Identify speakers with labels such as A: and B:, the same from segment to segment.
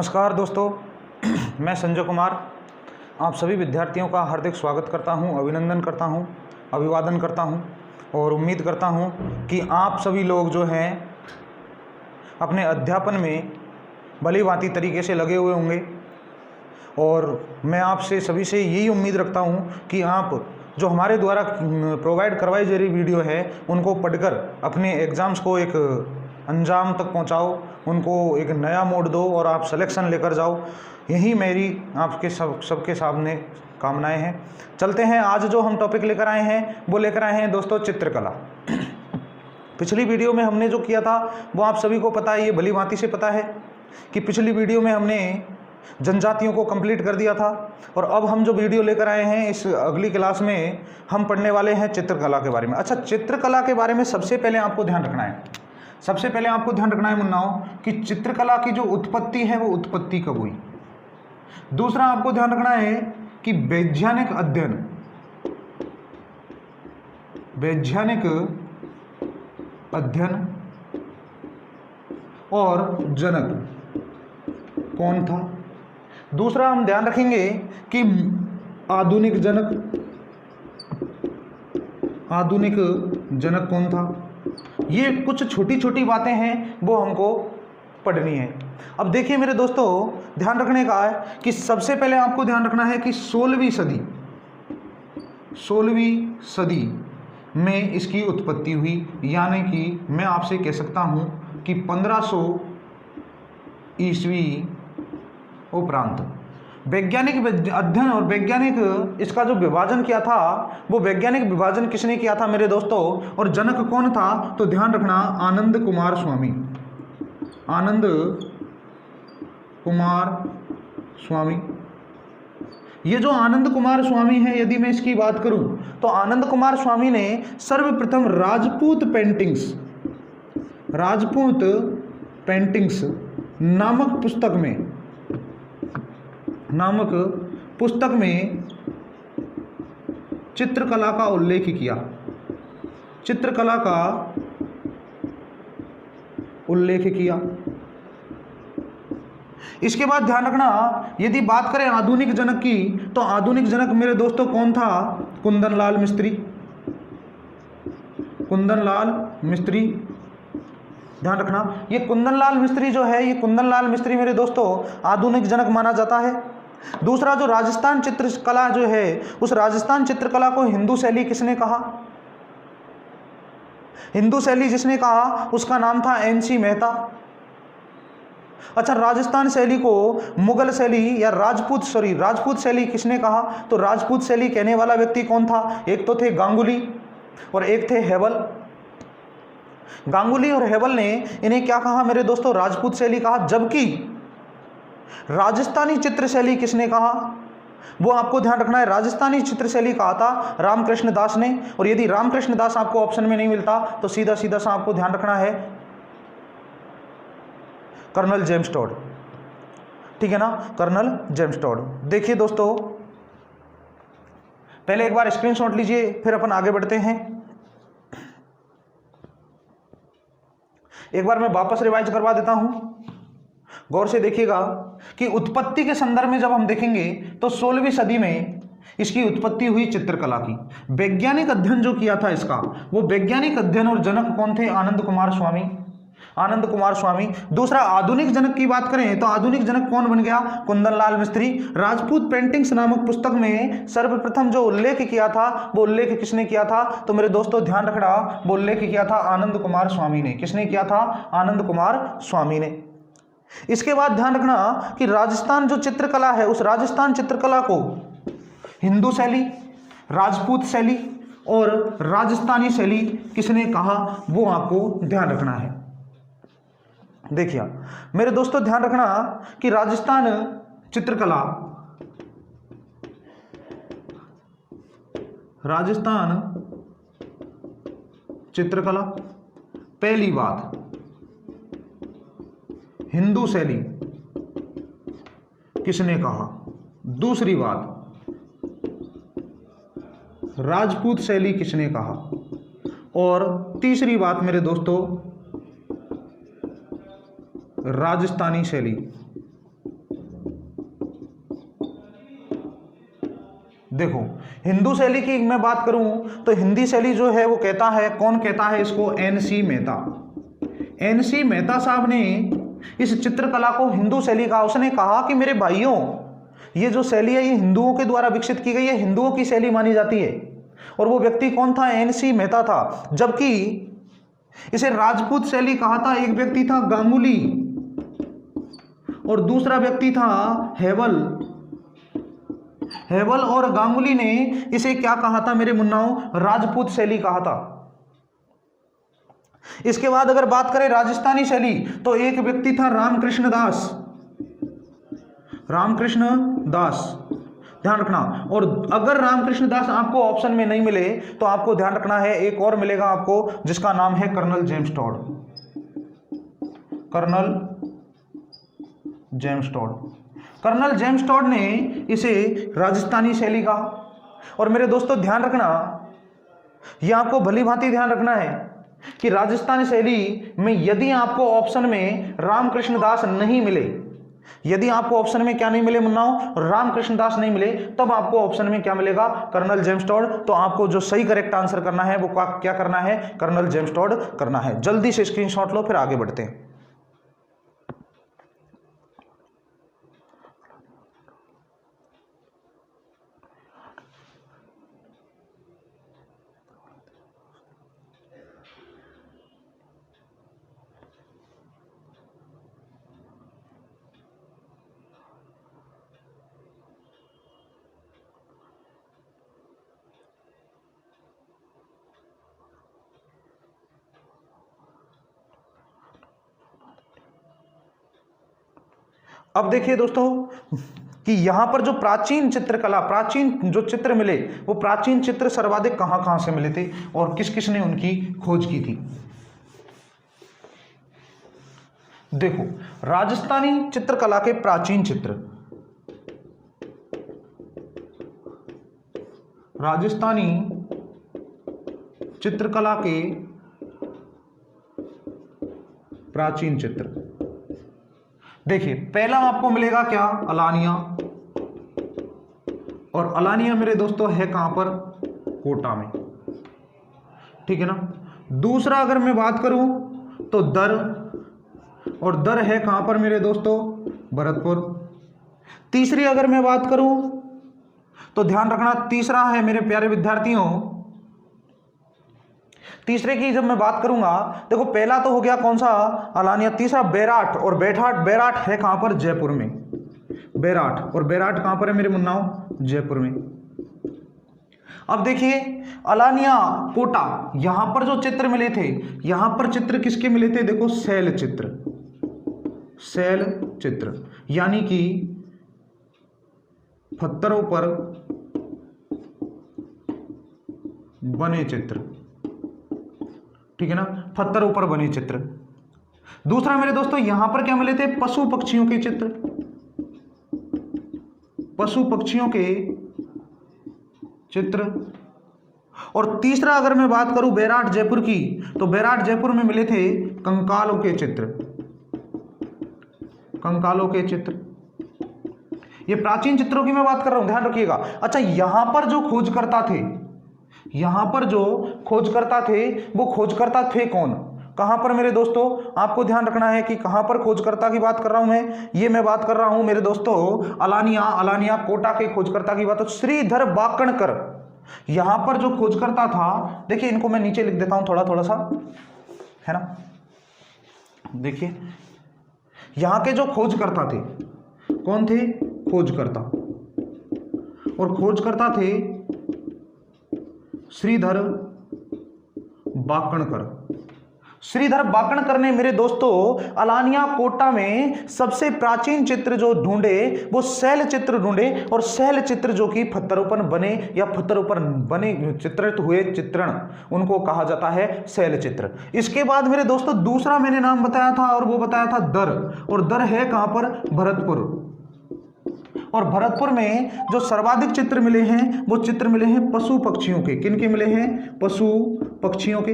A: नमस्कार दोस्तों, मैं संजय कुमार आप सभी विद्यार्थियों का हार्दिक स्वागत करता हूं, अभिनंदन करता हूं, अभिवादन करता हूं और उम्मीद करता हूं कि आप सभी लोग जो हैं अपने अध्यापन में भली-भांति तरीके से लगे हुए होंगे। और मैं आपसे सभी से यही उम्मीद रखता हूं कि आप जो हमारे द्वारा प्रोवाइड करवाई जा रही वीडियो है उनको पढ़कर अपने एग्ज़ाम्स को एक अंजाम तक पहुंचाओ, उनको एक नया मोड़ दो और आप सिलेक्शन लेकर जाओ। यही मेरी आपके सबके सामने कामनाएं हैं। चलते हैं, आज जो हम टॉपिक लेकर आए हैं वो लेकर आए हैं दोस्तों चित्रकला। पिछली वीडियो में हमने जो किया था वो आप सभी को पता है, ये भली भांति से पता है कि पिछली वीडियो में हमने जनजातियों को कंप्लीट कर दिया था। और अब हम जो वीडियो लेकर आए हैं इस अगली क्लास में हम पढ़ने वाले हैं चित्रकला के बारे में। अच्छा, चित्रकला के बारे में सबसे पहले आपको ध्यान रखना है मुन्नाओ कि चित्रकला की जो उत्पत्ति है वो उत्पत्ति कब हुई। दूसरा आपको ध्यान रखना है कि वैज्ञानिक अध्ययन और जनक कौन था। दूसरा हम ध्यान रखेंगे कि आधुनिक जनक कौन था। ये कुछ छोटी छोटी बातें हैं वो हमको पढ़नी है। अब देखिए मेरे दोस्तों, ध्यान रखने का है कि सबसे पहले आपको ध्यान रखना है कि 16वीं सदी में इसकी उत्पत्ति हुई, यानी कि मैं आपसे कह सकता हूं कि 1500 ईस्वी उपरांत। वैज्ञानिक अध्ययन और वैज्ञानिक इसका जो विभाजन किया था वो वैज्ञानिक विभाजन किसने किया था मेरे दोस्तों, और जनक कौन था तो ध्यान रखना, आनंद कुमार स्वामी। ये जो आनंद कुमार स्वामी है, यदि मैं इसकी बात करूं तो आनंद कुमार स्वामी ने सर्वप्रथम राजपूत पेंटिंग्स नामक पुस्तक में चित्रकला का उल्लेख किया। इसके बाद ध्यान रखना, यदि बात करें आधुनिक जनक की तो आधुनिक जनक मेरे दोस्तों कौन था, कुंदन लाल मिस्त्री। ध्यान रखना, ये कुंदन लाल मिस्त्री जो है, ये कुंदन लाल मिस्त्री मेरे दोस्तों आधुनिक जनक माना जाता है। दूसरा जो राजस्थान चित्रकला जो है, उस राजस्थान चित्रकला को हिंदू शैली किसने कहा। हिंदू शैली जिसने कहा उसका नाम था NC मेहता। अच्छा, राजस्थान शैली को मुगल शैली या राजपूत शैली किसने कहा, तो राजपूत शैली कहने वाला व्यक्ति कौन था, एक तो थे गांगुली और एक थे हेबल। गांगुली और हेबल ने इन्हें क्या कहा मेरे दोस्तों, राजपूत शैली कहा। जबकि राजस्थानी चित्र शैली किसने कहा, वो आपको ध्यान रखना है, राजस्थानी चित्र शैली कहा था रामकृष्ण दास ने। और यदि रामकृष्ण दास आपको ऑप्शन में नहीं मिलता तो सीधा सा आपको ध्यान रखना है कर्नल जेम्स टॉड। ठीक है ना, कर्नल जेम्स टॉड। देखिए दोस्तों, पहले एक बार स्क्रीनशॉट लीजिए, फिर अपन आगे बढ़ते हैं। एक बार मैं वापस रिवाइज करवा देता हूं, गौर से देखिएगा कि उत्पत्ति के संदर्भ में जब हम देखेंगे तो 16वीं सदी में इसकी उत्पत्ति हुई चित्रकला की। वैज्ञानिक अध्ययन जो किया था इसका, वो वैज्ञानिक अध्ययन और जनक कौन थे, आनंद कुमार स्वामी। दूसरा आधुनिक जनक की बात करें तो आधुनिक जनक कौन बन गया, कुंदन लाल मिस्त्री। राजपूत पेंटिंग्स नामक पुस्तक में सर्वप्रथम जो उल्लेख किया था वो उल्लेख किसने किया था, तो मेरे दोस्तों ध्यान रखना, वो उल्लेख किया था आनंद कुमार स्वामी ने। किसने किया था, आनंद कुमार स्वामी ने। इसके बाद ध्यान रखना कि राजस्थान जो चित्रकला है, उस राजस्थान चित्रकला को हिंदू शैली, राजपूत शैली और राजस्थानी शैली किसने कहा, वो आपको ध्यान रखना है। देखिए मेरे दोस्तों, ध्यान रखना कि राजस्थान चित्रकला पहली बात हिंदू शैली किसने कहा, दूसरी बात राजपूत शैली किसने कहा, और तीसरी बात मेरे दोस्तों राजस्थानी शैली देखो हिंदू शैली की मैं बात करूं तो हिंदी शैली जो है वो कहता है, कौन कहता है इसको? एन.सी. मेहता। एन.सी. मेहता साहब ने इस चित्रकला को हिंदू शैली कहा। उसने कहा कि मेरे भाइयों, ये जो शैली है ये हिंदुओं के द्वारा विकसित की गई है, हिंदुओं की शैली मानी जाती है। और वो व्यक्ति कौन था? एन.सी. मेहता था। जबकि इसे राजपूत शैली कहा था एक व्यक्ति था गांगुली, और दूसरा व्यक्ति था हेवल। हेवल और गांगुली ने इसे क्या कहा था मेरे मुन्नाओं? राजपूत शैली कहा था। इसके बाद अगर बात करें राजस्थानी शैली, तो एक व्यक्ति था रामकृष्ण दास। रामकृष्ण दास, ध्यान रखना। और अगर रामकृष्ण दास आपको ऑप्शन में नहीं मिले तो आपको ध्यान रखना है, एक और मिलेगा आपको जिसका नाम है colonel James Tod. Colonel James Tod. Colonel James Tod ने इसे राजस्थानी शैली कहा। और मेरे दोस्तों ध्यान रखना, यह आपको भली भांति ध्यान रखना है कि राजस्थानी शैली में यदि आपको ऑप्शन में रामकृष्ण दास नहीं मिले, यदि आपको ऑप्शन में क्या नहीं मिले मुन्नाओं? रामकृष्ण दास नहीं मिले, तब आपको ऑप्शन में क्या मिलेगा? Colonel James Tod. तो आपको जो सही करेक्ट आंसर करना है वो क्या करना है? कर्नल जेम्स टॉड करना है। जल्दी से स्क्रीनशॉट लो, फिर आगे बढ़ते हैं। अब देखिए दोस्तों कि यहां पर जो प्राचीन चित्रकला, प्राचीन जो चित्र मिले, वो प्राचीन चित्र सर्वाधिक कहां कहां से मिले थे और किस किस ने उनकी खोज की थी। देखो राजस्थानी चित्रकला के प्राचीन चित्र, राजस्थानी चित्रकला के प्राचीन चित्र, देखिए पहला आपको मिलेगा क्या? अलानिया। और अलानिया मेरे दोस्तों है कहां पर? कोटा में, ठीक है ना। दूसरा अगर मैं बात करूं तो दर, और दर है कहां पर मेरे दोस्तों? भरतपुर। तीसरी अगर मैं बात करूं तो ध्यान रखना, तीसरा है मेरे प्यारे विद्यार्थियों, तीसरे की जब मैं बात करूंगा, देखो पहला तो हो गया कौन सा? अलानिया। तीसरा बैराट, और बैराट है कहां पर? जयपुर में। बैराट, और बैराट कहां पर है मेरे मुन्नाओं? जयपुर में। अब देखिए अलानिया, कोटा, यहां पर जो चित्र मिले थे, यहां पर चित्र किसके मिले थे? देखो शैल चित्र, शैल चित्र, यानी कि पत्थरों पर बने चित्र, ठीक है ना, पत्थरों पर बने चित्र। दूसरा मेरे दोस्तों यहां पर क्या मिले थे? पशु पक्षियों के चित्र, पशु पक्षियों के चित्र। और तीसरा अगर मैं बात करूं बैराट जयपुर की, तो बैराट जयपुर में मिले थे कंकालों के चित्र, कंकालों के चित्र। ये प्राचीन चित्रों की मैं बात कर रहा हूं, ध्यान रखिएगा। अच्छा यहां पर जो खोजकर्ता थे, यहां पर जो खोजकर्ता थे वो खोजकर्ता थे कौन? कहां पर मेरे दोस्तों? आपको ध्यान रखना है कि कहां पर खोजकर्ता की बात कर रहा हूं मैं। ये मैं बात कर रहा हूं मेरे दोस्तों अलानिया कोटा के खोजकर्ता की बात। तो श्रीधर बाकणकर यहां पर जो खोजकर्ता था, देखिए इनको मैं नीचे लिख देता हूं थोड़ा सा, है ना। देखिए यहां के जो खोजकर्ता थे कौन थे? खोजकर्ता, और खोजकर्ता थे श्रीधर बाकणकर। श्रीधर बाकणकर ने मेरे दोस्तों अलानिया कोटा में सबसे प्राचीन चित्र जो ढूंढे वो शैल चित्र ढूंढे, और शैल चित्र जो कि पत्थरों पर बने या पत्थरों पर बने चित्रित हुए चित्रण, उनको कहा जाता है शैल चित्र। इसके बाद मेरे दोस्तों दूसरा मैंने नाम बताया था, और वो बताया था दर, और दर है कहां पर? भरतपुर। और भरतपुर में जो सर्वाधिक चित्र मिले हैं वो चित्र मिले हैं पशु पक्षियों के। किनके मिले हैं? पशु पक्षियों के।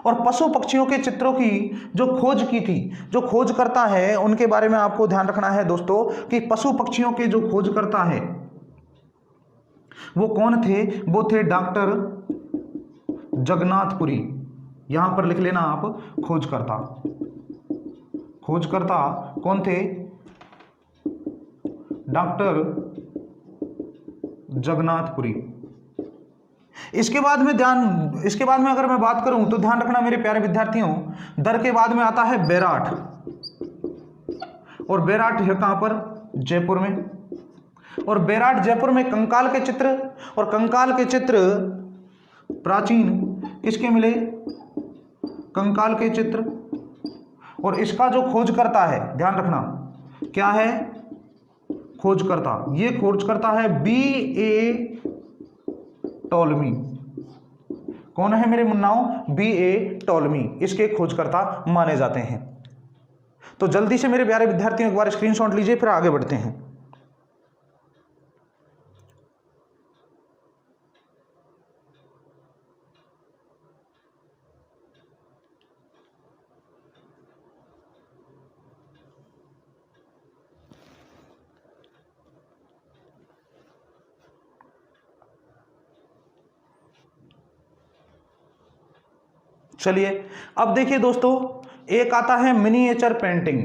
A: और पशु पक्षियों के चित्रों की जो खोज की थी, जो खोजकर्ता है उनके बारे में आपको ध्यान रखना है दोस्तों कि पशु पक्षियों के जो खोजकर्ता है वो कौन थे? वो थे डॉक्टर जगन्नाथपुरी। यहां पर लिख लेना आप, खोजकर्ता। खोजकर्ता कौन थे? डॉक्टर जगन्नाथपुरी। इसके बाद में अगर मैं बात करूं तो ध्यान रखना मेरे प्यारे विद्यार्थियों, दर के बाद में आता है बेराट। और बेराट है कहां पर? जयपुर में। और बेराट जयपुर में कंकाल के चित्र, और कंकाल के चित्र प्राचीन किसके मिले? कंकाल के चित्र। और इसका जो खोजकर्ता है, ध्यान रखना क्या है? खोजकर्ता। ये खोजकर्ता है B.A. टॉलमी। कौन है मेरे मुन्नाओं? B.A. टॉलमी इसके खोजकर्ता माने जाते हैं। तो जल्दी से मेरे प्यारे विद्यार्थियों एक बार स्क्रीनशॉट लीजिए, फिर आगे बढ़ते हैं। चलिए अब देखिए दोस्तों, एक आता है मिनिएचर पेंटिंग।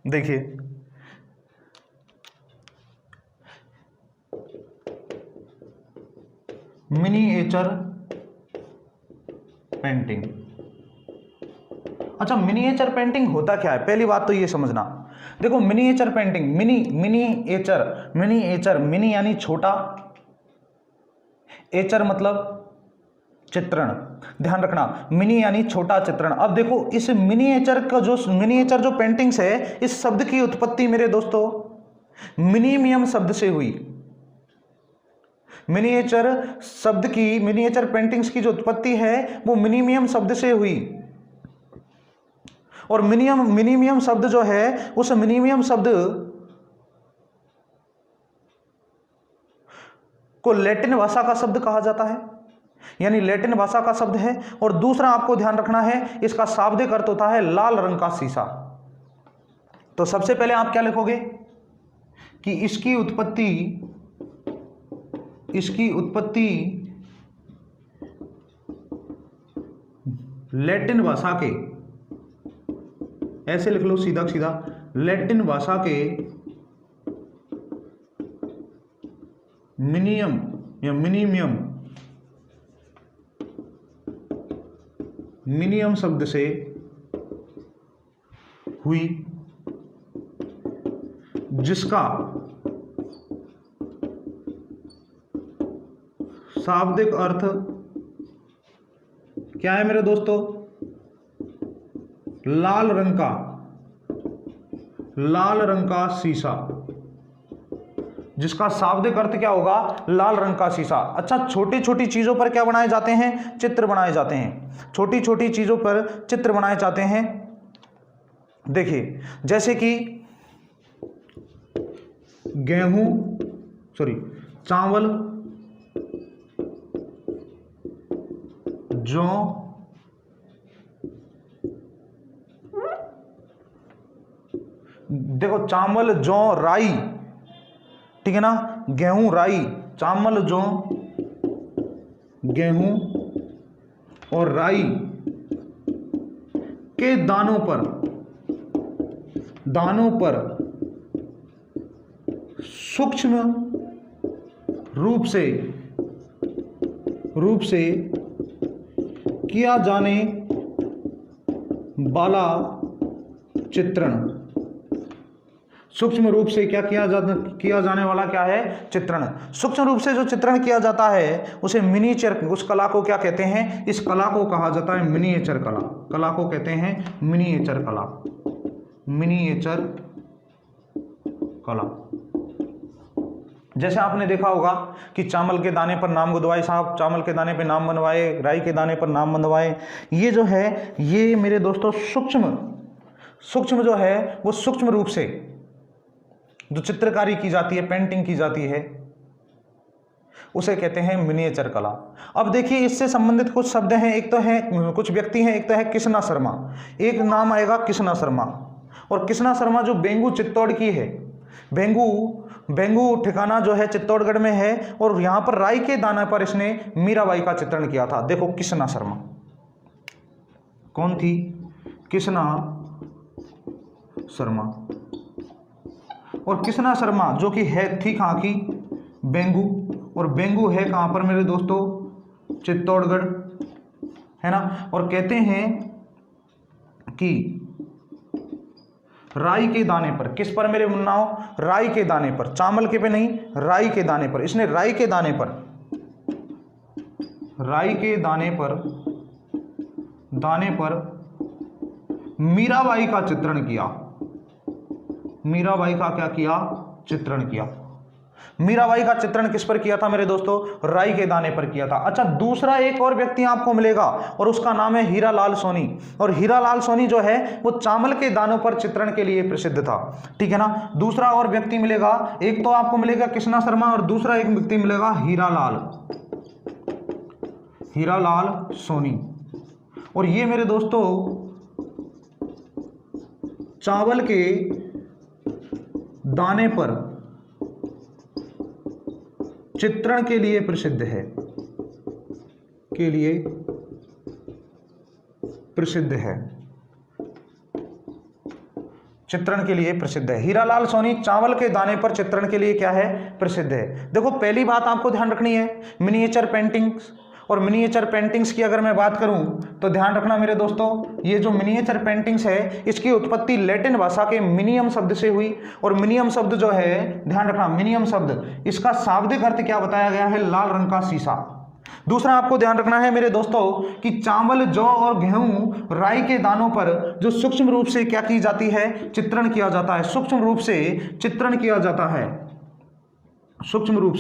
A: देखिए मिनिएचर पेंटिंग। अच्छा, मिनिएचर पेंटिंग होता क्या है? पहली बात तो ये समझना। देखो मिनिएचर पेंटिंग, मिनिएचर मिनी यानी छोटा, एचर मतलब चित्रण। ध्यान रखना, मिनी यानी छोटा चित्रण। अब देखो इस मिनिएचर जो पेंटिंग्स है, इस शब्द की उत्पत्ति मेरे दोस्तों मिनीमियम शब्द से हुई। मिनिएचर पेंटिंग्स की जो उत्पत्ति है वो मिनीमियम शब्द से हुई। और मिनीमियम शब्द जो है, उस मिनीमियम शब्द को लैटिन भाषा का शब्द कहा जाता है, यानी लैटिन भाषा का शब्द है। और दूसरा आपको ध्यान रखना है, इसका शाब्दिक अर्थ होता है लाल रंग का शीशा। तो सबसे पहले आप क्या लिखोगे कि इसकी उत्पत्ति लैटिन भाषा के, ऐसे लिख लो सीधा सीधा, लैटिन भाषा के मिनियम या मिनियम शब्द से हुई, जिसका शाब्दिक अर्थ क्या है मेरे दोस्तों? लाल रंग का शीशा। जिसका शाब्दिक अर्थ क्या होगा? लाल रंग का शीशा। अच्छा, छोटी छोटी चीजों पर क्या बनाए जाते हैं? चित्र बनाए जाते हैं। छोटी छोटी चीजों पर चित्र बनाए जाते हैं। देखिए जैसे कि चावल, जौ, देखो चावल, जौ, राई, ठीक है ना, गेहूं, राई, चावल, जौ, गेहूं और राई के दानों पर सूक्ष्म रूप से किया जाने वाला चित्रण। सूक्ष्म रूप से किया जाने वाला क्या है? चित्रण। सूक्ष्म रूप से जो चित्रण किया जाता है उसे मिनिएचर, उस कला को क्या कहते हैं? इस कला को कहा जाता है मिनिएचर कला। कला को कहते हैं मिनिएचर कला। मिनिएचर कला। जैसे आपने देखा होगा कि चावल के दाने पर नाम गुदवाए साहब, चावल के दाने पर नाम बनवाए, राई के दाने पर नाम बनवाए। ये जो है, ये मेरे दोस्तों सूक्ष्म जो है वो सूक्ष्म रूप से जो चित्रकारी की जाती है, पेंटिंग की जाती है, उसे कहते हैं मिनिएचर कला। अब देखिए इससे संबंधित कुछ शब्द हैं, एक तो है कुछ व्यक्ति हैं, एक तो है कृष्णा शर्मा, एक नाम आएगा कृष्णा शर्मा। और कृष्णा शर्मा जो बेंगू चित्तौड़ की है, बेंगू ठिकाना जो है चित्तौड़गढ़ में है, और यहाँ पर राई के दाने पर इसने मीराबाई का चित्रण किया था। देखो कृष्णा शर्मा कौन थी? कृष्णा शर्मा। और कृष्णा शर्मा जो कि है थी कहाँ की? बेंगू। और बेंगू है कहाँ पर मेरे दोस्तों? चित्तौड़गढ़, है ना। और कहते हैं कि राई के दाने पर, किस पर मेरे मुन्नाओ? राई के दाने पर, चावल के पे नहीं, राई के दाने पर। इसने राई के दाने पर मीराबाई का चित्रण किया। मीराबाई का क्या किया? चित्रण किया। मीराबाई का चित्रण किस पर किया था मेरे दोस्तों? राई के दाने पर किया था। अच्छा, दूसरा एक और व्यक्ति आपको मिलेगा और उसका नाम है हीरालाल सोनी। और हीरालाल सोनी जो है वो चावल के दानों पर चित्रण के लिए प्रसिद्ध था, ठीक है ना। दूसरा और व्यक्ति मिलेगा, एक तो आपको मिलेगा कृष्णा शर्मा और दूसरा एक व्यक्ति मिलेगा हीरालाल सोनी। और ये मेरे दोस्तों चावल के दाने पर चित्रण के लिए प्रसिद्ध है, चित्रण के लिए प्रसिद्ध है। हीरालाल सोनी चावल के दाने पर चित्रण के लिए क्या है? प्रसिद्ध है। देखो पहली बात आपको ध्यान रखनी है, मिनिएचर पेंटिंग्स। और मिनिएचर पेंटिंग्स की अगर मैं बात करूं तो ध्यान रखना मेरे दोस्तों, ये जो मिनिएचर पेंटिंग्स है इसकी उत्पत्ति लैटिन भाषा के मिनियम शब्द से हुई। और मिनियम शब्द जो है, ध्यान रखना, मिनियम शब्द इसका शाब्दिक अर्थ क्या बताया गया है? लाल रंग का शीशा। दूसरा आपको ध्यान रखना है मेरे दोस्तों कि चावल, जौ और गेहूं, राई के दानों पर जो सूक्ष्म रूप से क्या की जाती है? चित्रण किया जाता है। सूक्ष्म रूप से चित्रण किया जाता है, सूक्ष्म रूप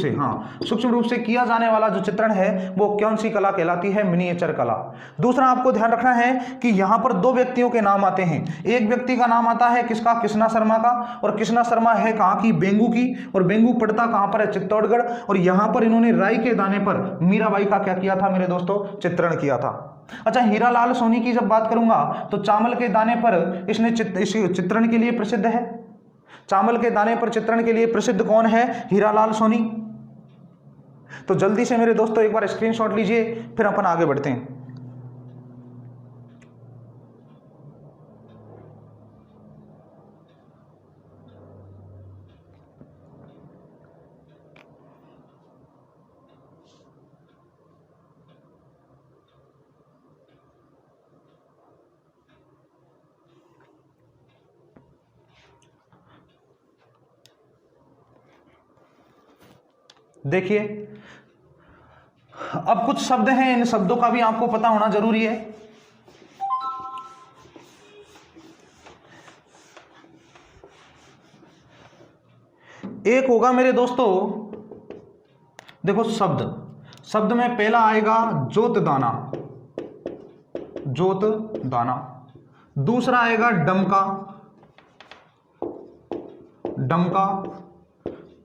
A: से किया जाने वाला जो चित्रण है वो कौन सी कला कहलाती है? मिनिएचर कला। दूसरा आपको ध्यान रखना है कि यहां पर दो व्यक्तियों के नाम आते हैं। एक व्यक्ति का नाम आता है किसका? कृष्णा शर्मा का। और कृष्णा शर्मा है कहाँ की? बेंगू की। और बेंगू पड़ता कहां पर है? चित्तौड़गढ़। और यहां पर इन्होंने राई के दाने पर मीराबाई का क्या किया था मेरे दोस्तों? चित्रण किया था। अच्छा, हीरालाल सोनी की जब बात करूंगा तो चावल के दाने पर इसने चित्रण के लिए प्रसिद्ध है। चावल के दाने पर चित्रण के लिए प्रसिद्ध कौन है? हीरालाल सोनी। तो जल्दी से मेरे दोस्तों एक बार स्क्रीनशॉट लीजिए, फिर अपन आगे बढ़ते हैं। देखिए अब कुछ शब्द हैं, इन शब्दों का भी आपको पता होना जरूरी है। एक होगा मेरे दोस्तों, देखो शब्द में पहला आएगा जोत दाना। दूसरा आएगा डमका।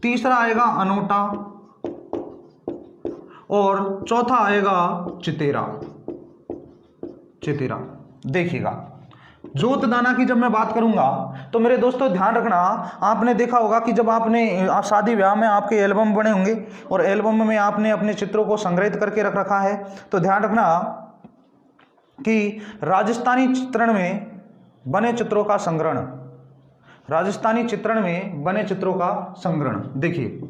A: तीसरा आएगा अनोटा। और चौथा आएगा चितेरा। देखिएगा, जोत दाना की जब मैं बात करूंगा तो मेरे दोस्तों ध्यान रखना, आपने देखा होगा कि जब आपने शादी ब्याह में आपके एल्बम बने होंगे और एल्बम में आपने अपने चित्रों को संग्रहित करके रख रखा है, तो ध्यान रखना कि राजस्थानी चित्रण में बने चित्रों का संग्रहण, देखिए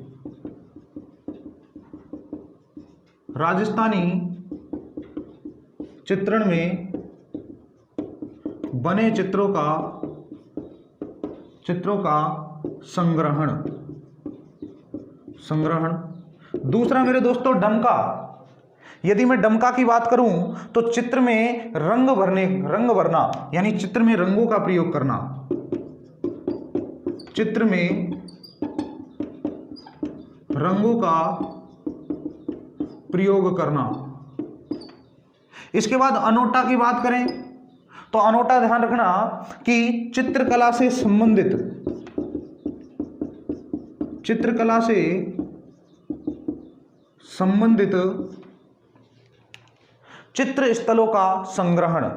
A: राजस्थानी चित्रण में बने चित्रों का संग्रहण। दूसरा मेरे दोस्तों डमका। यदि मैं डमका की बात करूं तो चित्र में रंग भरना, यानी चित्र में रंगों का प्रयोग करना। चित्र में रंगों का प्रयोग करना। इसके बाद अनोटा की बात करें तो अनोटा ध्यान रखना कि चित्रकला से संबंधित चित्र स्थलों का संग्रहण,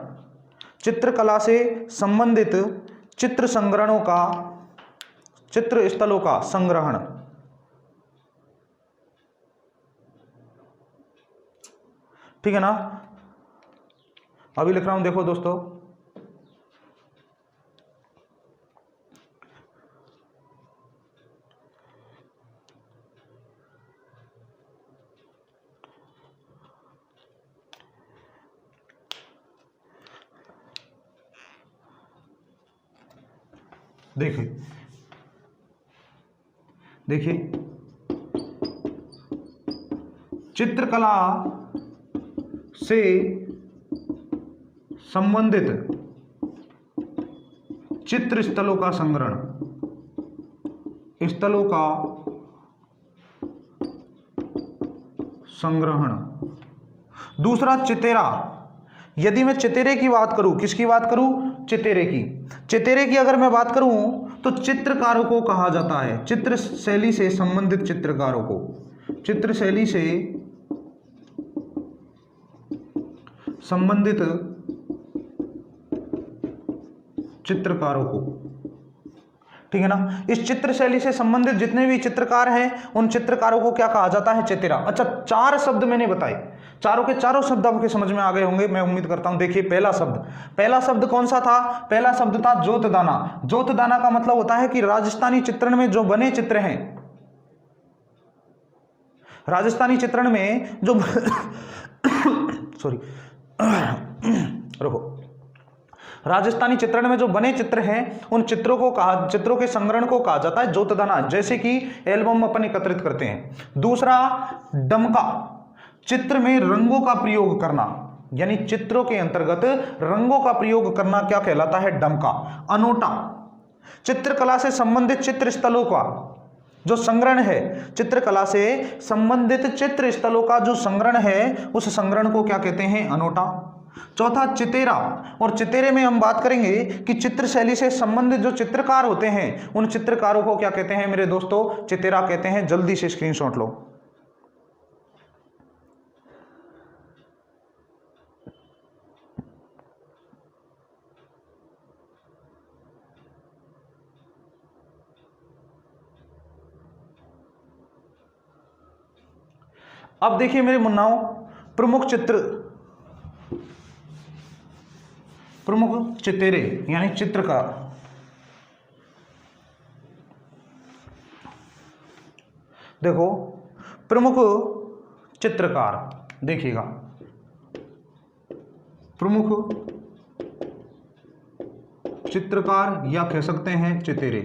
A: चित्रकला से संबंधित चित्र संग्रहणों का, चित्र स्थलों का संग्रहण। ठीक है ना, अभी लिख रहा हूं, देखो दोस्तों, देखिए देखिए चित्रकला से संबंधित चित्र स्थलों का संग्रहण, स्थलों का संग्रहण। दूसरा चितेरा, यदि मैं चितेरे की बात करूं, किसकी बात करूं, चितेरे की, चितेरे की अगर मैं बात करूं तो चित्रकारों को कहा जाता है, चित्र शैली से संबंधित चित्रकारों को, चित्र शैली से संबंधित चित्रकारों को। ठीक है ना, इस चित्र शैली से संबंधित जितने भी चित्रकार हैं उन चित्रकारों को क्या कहा जाता है, चितेरा। अच्छा, 4 शब्द मैंने बताए, चारों के चारों शब्द आपके समझ में आ गए होंगे, मैं उम्मीद करता हूं। देखिए पहला शब्द कौन सा था, पहला शब्द था जोतदाना। जोतदाना का मतलब होता है कि राजस्थानी चित्रण में जो बने चित्र हैं, राजस्थानी चित्रण में जो सॉरी रुको, राजस्थानी चित्रण में जो बने चित्र हैं उन चित्रों को कहा, चित्रों के संग्रहण को कहा जाता है जोतदाना, जैसे कि एल्बम अपन एकत्रित करते हैं। दूसरा डमका, चित्र में रंगों का प्रयोग करना, यानी चित्रों के अंतर्गत रंगों का प्रयोग करना क्या कहलाता है, डमका। अनोटा, चित्रकला से संबंधित चित्र स्थलों का जो संग्रहण है, चित्रकला से संबंधित चित्र स्थलों का जो संग्रहण है उस संग्रहण को क्या कहते हैं, अनोटा। चौथा चितेरा, और चितेरे में हम बात करेंगे कि चित्र शैली से संबंधित जो चित्रकार होते हैं उन चित्रकारों को क्या कहते हैं मेरे दोस्तों, चितेरा कहते हैं। जल्दी से स्क्रीनशॉट लो। अब देखिए मेरे मुन्नाओं, प्रमुख चितेरे यानी चित्रकार। देखो प्रमुख चित्रकार, देखिएगा प्रमुख चित्रकार या कह सकते हैं चितेरे।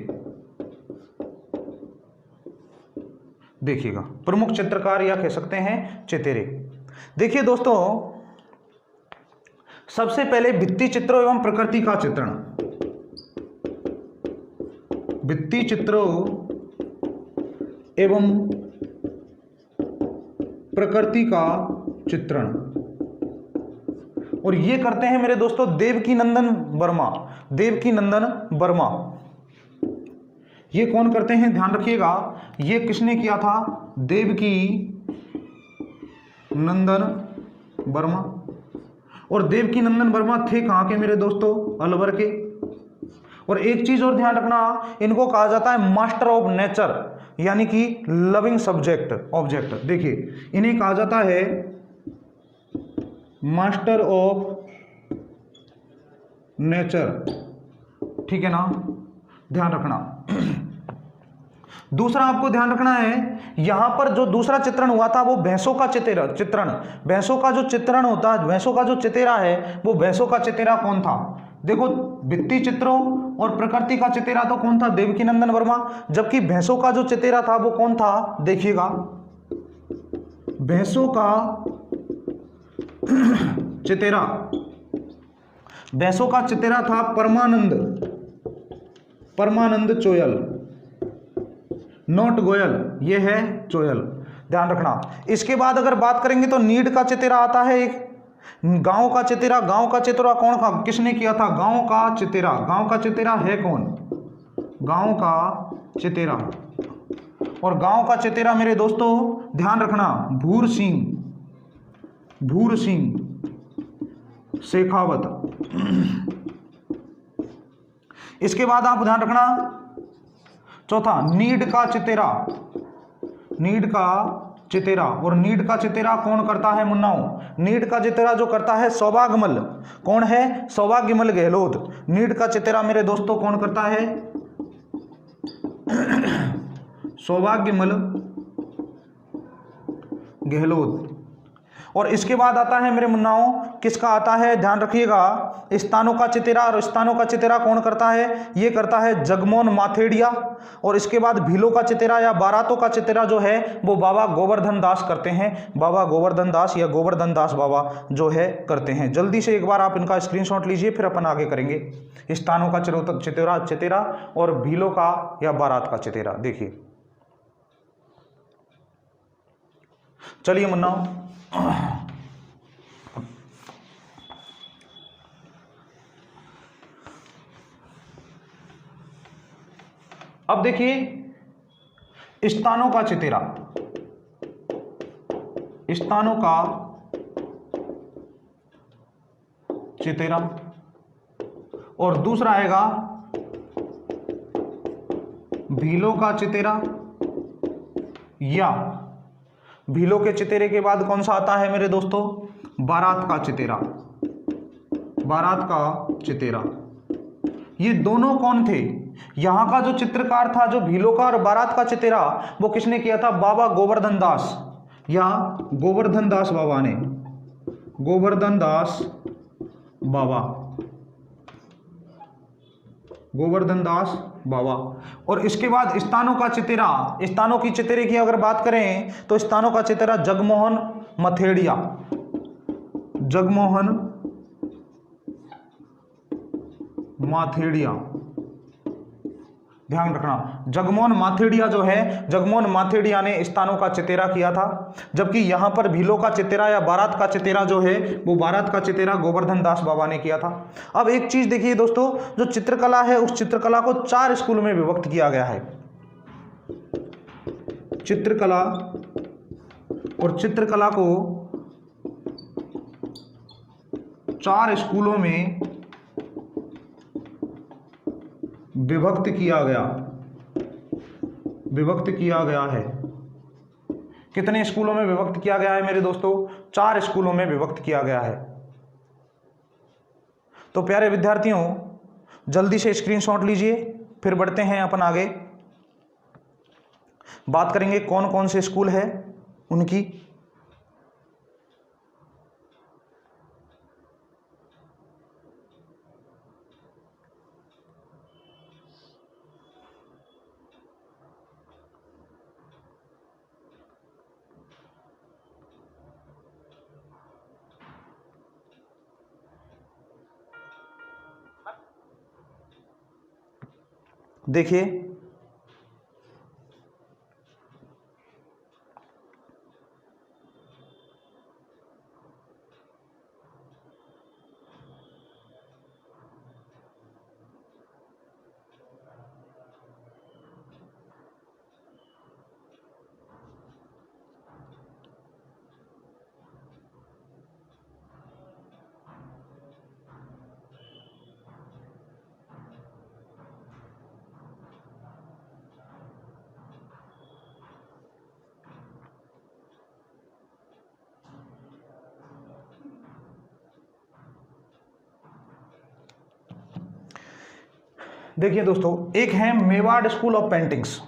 A: देखिएगा प्रमुख चित्रकार या कह सकते हैं चितेरे। देखिए दोस्तों, सबसे पहले भित्ति चित्रों एवं प्रकृति का चित्रण, भित्ति चित्रों एवं प्रकृति का चित्रण, और ये करते हैं मेरे दोस्तों देवकीनंदन वर्मा। देवकीनंदन वर्मा ये कौन करते हैं, ध्यान रखिएगा, ये किसने किया था, देवकीनंदन वर्मा। और देवकीनंदन वर्मा थे कहाँ के मेरे दोस्तों, अलवर के। और एक चीज और ध्यान रखना, इनको कहा जाता है मास्टर ऑफ नेचर, यानी कि लविंग सब्जेक्ट ऑब्जेक्ट। देखिए इन्हें कहा जाता है मास्टर ऑफ नेचर, ठीक है ना, ध्यान रखना। दूसरा आपको ध्यान रखना है, यहां पर जो दूसरा चित्रण हुआ था वो भैंसों का चित्रण, भैंसों का जो चित्रण होता है, भैंसों का जो चितेरा है वो भैंसों का चितेरा कौन था। देखो भित्ति चित्रों और प्रकृति का चितेरा तो कौन था, देवकीनंदन वर्मा, जबकि भैंसों का जो चितेरा था वो कौन था, देखिएगा भैंसों का चितेरा, भैंसों का चितेरा था परमानंद चोयल, नोट गोयल, ये है चोयल, ध्यान रखना। इसके बाद अगर बात करेंगे तो नीड का चितेरा आता है एक, गांव का चितेरा। गांव का चितेरा कौन था, किसने किया था, गांव का चितेरा। गांव का चितेरा है कौन, गांव का चितेरा। और गांव का चचेरा मेरे दोस्तों ध्यान रखना भूर सिंह शेखावत। इसके बाद आप ध्यान रखना चौथा नीड का चितेरा। और नीड का चितेरा कौन करता है मुन्नाओं? नीड का चितेरा जो करता है सौभाग्यमल। कौन है? सौभाग्यमल गहलोत। नीड का चितेरा मेरे दोस्तों कौन करता है? सौभाग्यमल गहलोत। और इसके बाद आता है मेरे मुन्नाओं किसका आता है? ध्यान रखिएगा स्थानों का चितेरा। और स्थानों का चितेरा कौन करता है? ये करता है जगमोहन माथेड़िया। और इसके बाद भीलों का चितेरा या बारातों का चितेरा जो है वो बाबा गोवर्धन दास करते हैं। बाबा गोवर्धन दास या गोवर्धन दास बाबा जो है करते हैं। जल्दी से एक बार आप इनका स्क्रीनशॉट लीजिए, फिर अपन आगे करेंगे। स्थानों का चितेरा और भीलों का या बारात का चितेरा। देखिए चलिए मुन्नाओं, अब देखिए स्थानों का चितेरा, स्थानों का चितेरा और दूसरा आएगा भीलों का चितेरा। या भीलों के चितेरे के बाद कौन सा आता है मेरे दोस्तों? बारात का चितेरा। बारात का चितेरा। ये दोनों कौन थे? यहां का जो चित्रकार था, जो भीलों का और बारात का चितेरा, वो किसने किया था? बाबा गोवर्धन दास या गोवर्धन दास बाबा ने। गोवर्धन दास बाबा, गोवर्धन दास बाबा। और इसके बाद स्थानों का चितेरा, स्थानों की चितेरे की अगर बात करें तो स्थानों का चितेरा जगमोहन माथेड़िया। जगमोहन माथेड़िया, ध्यान रखना जगमोहन माथेड़िया जो है, जगमोहन माथेड़िया ने स्थानों का चितेरा किया था। जबकि यहां पर भीलों का चितेरा या बारात का चितेरा जो है वो बारात का चितेरा गोवर्धन दास बाबा ने किया था। अब एक चीज देखिए दोस्तों, जो चित्रकला है उस चित्रकला को 4 स्कूलों में विभक्त किया गया है। चित्रकला, और चित्रकला को 4 स्कूलों में विभक्त किया गया है। कितने स्कूलों में विभक्त किया गया है मेरे दोस्तों? 4 स्कूलों में विभक्त किया गया है। तो प्यारे विद्यार्थियों जल्दी से स्क्रीनशॉट लीजिए, फिर बढ़ते हैं अपन आगे। बात करेंगे कौन कौन से स्कूल है उनकी। देखिए देखिए दोस्तों, एक है मेवाड़ स्कूल ऑफ पेंटिंग्स।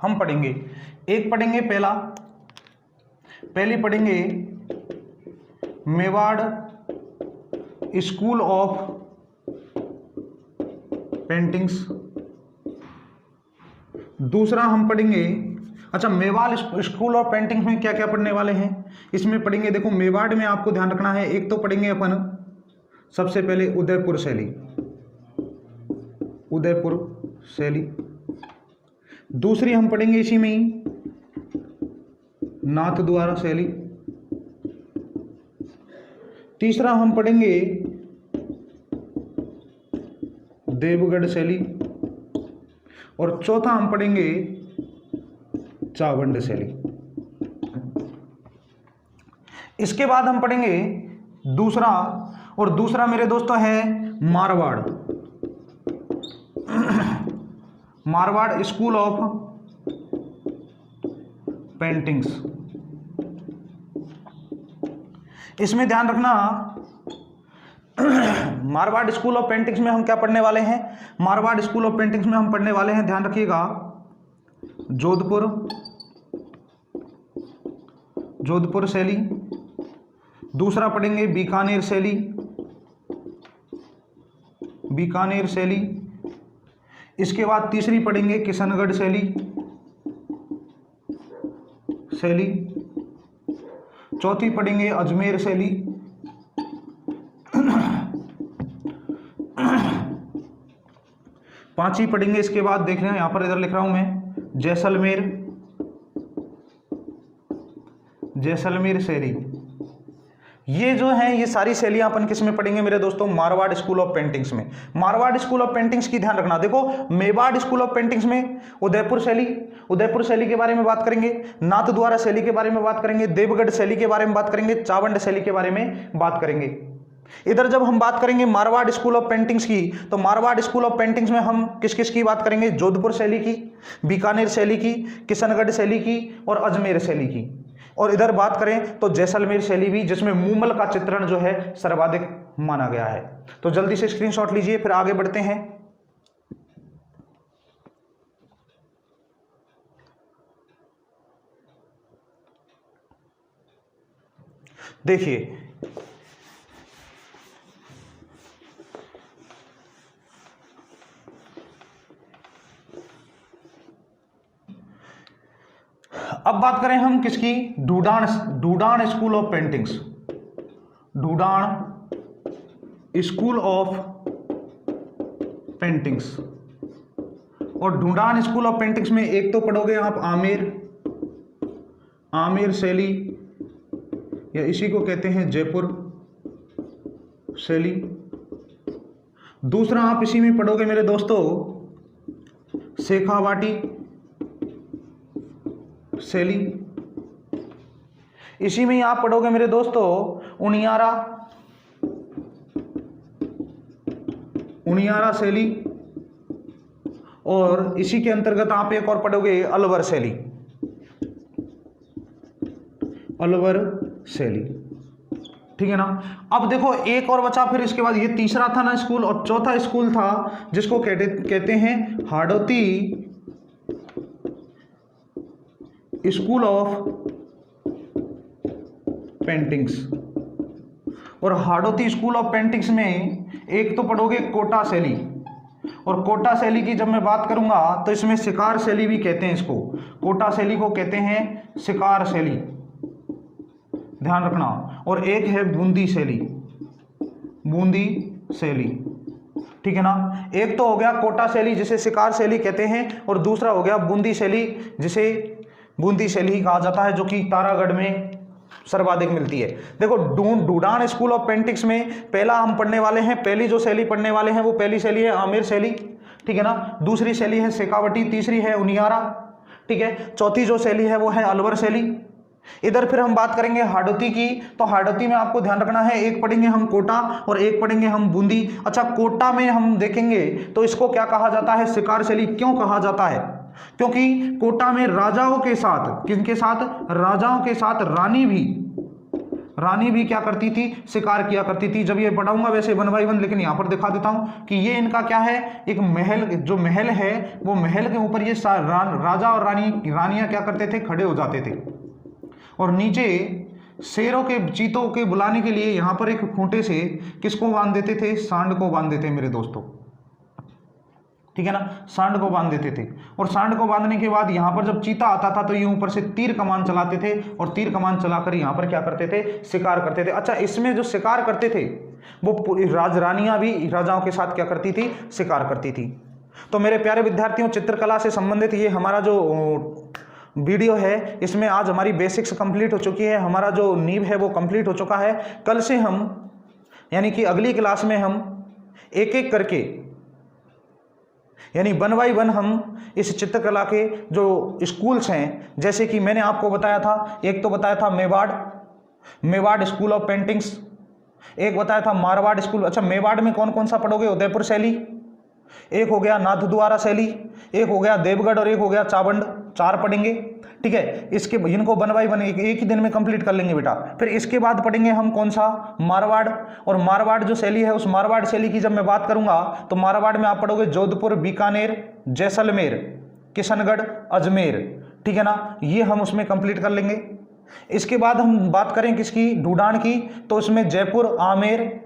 A: हम पढ़ेंगे, एक पढ़ेंगे पहली पढ़ेंगे मेवाड़ स्कूल ऑफ पेंटिंग्स। दूसरा हम पढ़ेंगे, अच्छा मेवाड़ स्कूल ऑफ पेंटिंग्स में क्या क्या पढ़ने वाले हैं इसमें पढ़ेंगे। देखो मेवाड़ में आपको ध्यान रखना है, एक तो पढ़ेंगे अपन सबसे पहले उदयपुर शैली, उदयपुर शैली। दूसरी हम पढ़ेंगे इसी में ही नाथद्वारा शैली। तीसरा हम पढ़ेंगे देवगढ़ शैली, और चौथा हम पढ़ेंगे चावंड शैली। इसके बाद हम पढ़ेंगे दूसरा, और दूसरा मेरे दोस्तों है Marwar, Marwar school of paintings. इसमें ध्यान रखना, मारवाड़ स्कूल ऑफ पेंटिंग्स में हम क्या पढ़ने वाले हैं, मारवाड़ स्कूल ऑफ पेंटिंग्स में हम पढ़ने वाले हैं, ध्यान रखिएगा, जोधपुर, जोधपुर शैली। दूसरा पढ़ेंगे बीकानेर शैली, बीकानेर शैली। इसके बाद तीसरी पढ़ेंगे किशनगढ़ शैली, शैली। चौथी पढ़ेंगे अजमेर शैली। पांचवी पढ़ेंगे इसके बाद, देख रहे हैं यहां पर, इधर लिख रहा हूं मैं, जैसलमेर, जैसलमेर शैली। ये जो है ये सारी शैलियां अपन किस में पढ़ेंगे मेरे दोस्तों, मारवाड़ स्कूल ऑफ पेंटिंग्स में। मारवाड़ स्कूल ऑफ पेंटिंग्स की ध्यान रखना, देखो मेवाड़ स्कूल ऑफ पेंटिंग्स में उदयपुर शैली, उदयपुर शैली के बारे में बात करेंगे, नाथद्वारा शैली के बारे में बात करेंगे, देवगढ़ शैली के बारे में बात करेंगे, चावंड शैली के बारे में बात करेंगे। इधर जब हम बात करेंगे मारवाड़ स्कूल ऑफ पेंटिंग्स की, तो मारवाड़ स्कूल ऑफ पेंटिंग्स में हम किस किस की बात करेंगे, जोधपुर शैली की, बीकानेर शैली की, किशनगढ़ शैली की और अजमेर शैली की। और इधर बात करें तो जैसलमेर शैली भी, जिसमें मूमल का चित्रण जो है सर्वाधिक माना गया है। तो जल्दी से स्क्रीनशॉट लीजिए, फिर आगे बढ़ते हैं। देखिए अब बात करें हम किसकी, डूडान, डूडान स्कूल ऑफ पेंटिंग्स, डूडान स्कूल ऑफ पेंटिंग्स। और डूडान स्कूल ऑफ पेंटिंग्स में एक तो पढ़ोगे आप आमेर, आमेर शैली, या इसी को कहते हैं जयपुर शैली। दूसरा आप इसी में पढ़ोगे मेरे दोस्तों शेखावाटी शैली। इसी में ही आप पढ़ोगे मेरे दोस्तों उनियारा, उनियारा शैली। और इसी के अंतर्गत आप एक और पढ़ोगे अलवर शैली, अलवर शैली, ठीक है ना। अब देखो एक और बचा, फिर इसके बाद ये तीसरा था ना स्कूल, और चौथा स्कूल था जिसको कहते हैं हाड़ौती स्कूल ऑफ पेंटिंग्स। और हाड़ौती स्कूल ऑफ पेंटिंग्स में एक तो पढ़ोगे कोटा शैली, और कोटा शैली की जब मैं बात करूंगा तो इसमें शिकार शैली भी कहते हैं इसको, कोटा शैली को कहते हैं शिकार शैली, ध्यान रखना। और एक है बूंदी शैली, बूंदी शैली, ठीक है ना। एक तो हो गया कोटा शैली जिसे शिकार शैली कहते हैं, और दूसरा हो गया बूंदी शैली जिसे बूंदी शैली ही कहा जाता है, जो कि तारागढ़ में सर्वाधिक मिलती है। देखो डूडान स्कूल ऑफ पेंटिंग्स में पहला हम पढ़ने वाले हैं, पहली जो शैली पढ़ने वाले हैं वो पहली शैली है आमेर शैली, ठीक है ना। दूसरी शैली है शेखावटी, तीसरी है उनियारा, ठीक है। चौथी जो शैली है वो है अलवर शैली। इधर फिर हम बात करेंगे हाड़ौती की, तो हाड़ौती में आपको ध्यान रखना है, एक पढ़ेंगे हम कोटा और एक पढ़ेंगे हम बूंदी। अच्छा, कोटा में हम देखेंगे तो इसको क्या कहा जाता है, शिकार शैली। क्यों कहा जाता है, क्योंकि कोटा में राजाओं के साथ, किनके साथ, राजाओं के साथ रानी भी क्या करती थी, शिकार किया करती थी। जब ये पढ़ाऊंगा वैसे 1 बाय 1, लेकिन यहां पर दिखा देता हूं कि ये इनका क्या है, एक महल, जो महल है वो महल के ऊपर ये राजा और रानियां क्या करते थे, खड़े हो जाते थे। और नीचे शेरों के, चीतों के बुलाने के लिए यहां पर एक खूंटे से किसको बांध देते थे, सांड को बांध देते मेरे दोस्तों, ठीक है ना, सांड को बांध देते थे। और सांड को बांधने के बाद यहाँ पर जब चीता आता था तो ये ऊपर से तीर कमान चलाते थे, और तीर कमान चलाकर यहाँ पर क्या करते थे, शिकार करते थे। अच्छा, इसमें जो शिकार करते थे वो राजरानियां भी राजाओं के साथ क्या करती थी, शिकार करती थी। तो मेरे प्यारे विद्यार्थियों, चित्रकला से संबंधित ये हमारा जो वीडियो है, इसमें आज हमारी बेसिक्स कंप्लीट हो चुकी है, हमारा जो नींव है वो कंप्लीट हो चुका है। कल से हम, यानी कि अगली क्लास में हम एक एक करके यानी वन बाई वन हम इस चित्रकला के जो स्कूल्स हैं, जैसे कि मैंने आपको बताया था, एक तो बताया था मेवाड़ स्कूल ऑफ पेंटिंग्स, एक बताया था मारवाड़ स्कूल। अच्छा, मेवाड़ में कौन कौन सा पढ़ोगे? उदयपुर शैली, एक हो गया नाथद्वारा शैली, एक हो गया देवगढ़ और एक हो गया चावंड, 4 पढ़ेंगे। ठीक है, इसके इनको वन बाई वन एक ही दिन में कंप्लीट कर लेंगे बेटा। फिर इसके बाद पढ़ेंगे हम कौन सा? मारवाड़। और मारवाड़ जो शैली है, उस मारवाड़ शैली की जब मैं बात करूंगा तो मारवाड़ में आप पढ़ोगे जोधपुर, बीकानेर, जैसलमेर, किशनगढ़, अजमेर। ठीक है ना, ये हम उसमें कंप्लीट कर लेंगे। इसके बाद हम बात करें किसकी? ढूंढान की, तो उसमें जयपुर, आमेर,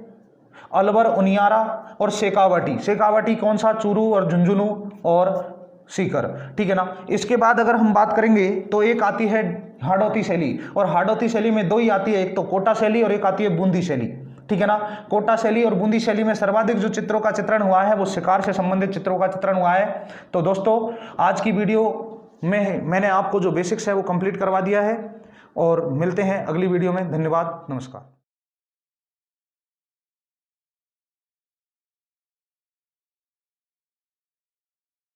A: अलवर, उनियारा और शेखावाटी। शेखावाटी कौन सा? चूरू और झुंझुनू और सीकर। ठीक है ना। इसके बाद अगर हम बात करेंगे तो एक आती है हाड़ौती शैली, और हाड़ौती शैली में 2 ही आती है, एक तो कोटा शैली और एक आती है बूंदी शैली। ठीक है ना। कोटा शैली और बूंदी शैली में सर्वाधिक जो चित्रों का चित्रण हुआ है वो शिकार से संबंधित चित्रों का चित्रण हुआ है। तो दोस्तों, आज की वीडियो में मैंने आपको जो बेसिक्स है वो कंप्लीट करवा दिया है, और मिलते हैं अगली वीडियो में। धन्यवाद, नमस्कार।